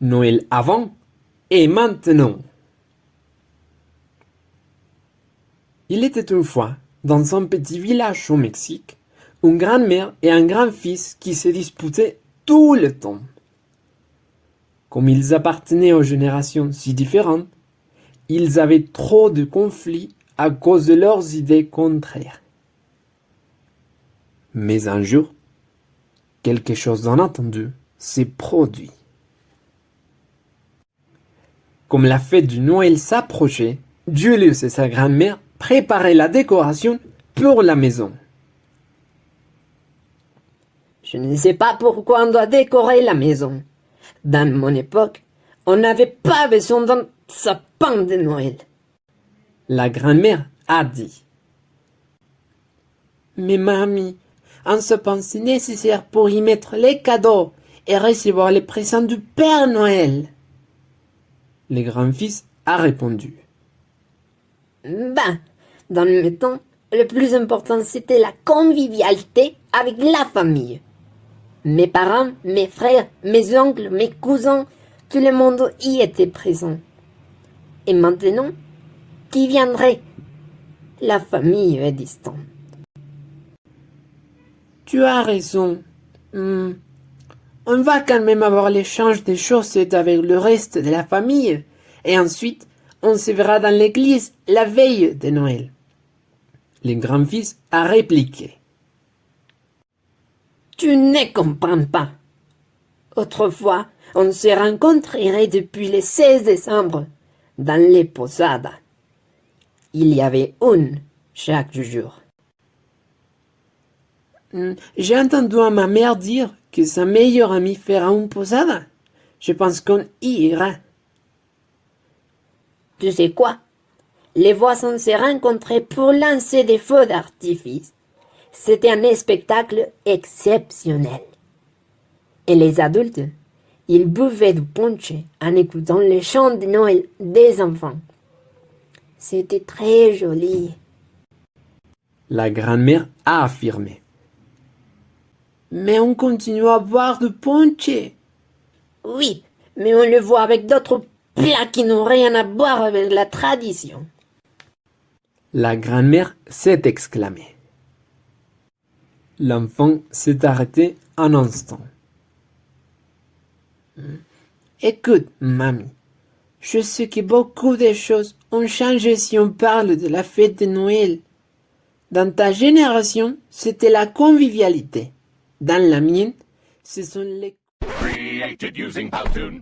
Noël avant et maintenant. Il était une fois, dans un petit village au Mexique, une grand-mère et un grand-fils qui se disputaient tout le temps. Comme ils appartenaient aux générations si différentes, ils avaient trop de conflits à cause de leurs idées contraires. Mais un jour, quelque chose d'inattendu s'est produit. Comme la fête du Noël s'approchait, Julius et sa grand-mère préparaient la décoration pour la maison. Je ne sais pas pourquoi on doit décorer la maison. Dans mon époque, on n'avait pas besoin d'un sapin de Noël. La grand-mère a dit. Mais mamie, un sapin c'est nécessaire pour y mettre les cadeaux et recevoir les présents du Père Noël. Le grand-fils a répondu. Dans le temps, le plus important c'était la convivialité avec la famille. Mes parents, mes frères, mes oncles, mes cousins, tout le monde y était présent. Et maintenant, qui viendrait? La famille est distante. Tu as raison. On va quand même avoir l'échange des chaussettes avec le reste de la famille. Et ensuite, on se verra dans l'église la veille de Noël. Le grand-fils a répliqué. Tu ne comprends pas. Autrefois, on se rencontrerait depuis le 16 décembre dans les posadas. Il y avait une chaque jour. J'ai entendu à ma mère dire que sa meilleure amie fera une posada. Je pense qu'on y ira. Tu sais quoi? Les voisins se rencontraient pour lancer des feux d'artifice. C'était un spectacle exceptionnel. Et les adultes, ils buvaient du punch en écoutant les chants de Noël des enfants. C'était très joli. La grand-mère a affirmé. Mais on continue à boire du punch. Oui, mais on le voit avec d'autres plats qui n'ont rien à voir avec la tradition. La grand-mère s'est exclamée. L'enfant s'est arrêté un instant. Écoute, mamie, je sais que beaucoup de choses ont changé si on parle de la fête de Noël. Dans ta génération, c'était la convivialité. Dans la mienne, ce sont les... Created using Powtoon.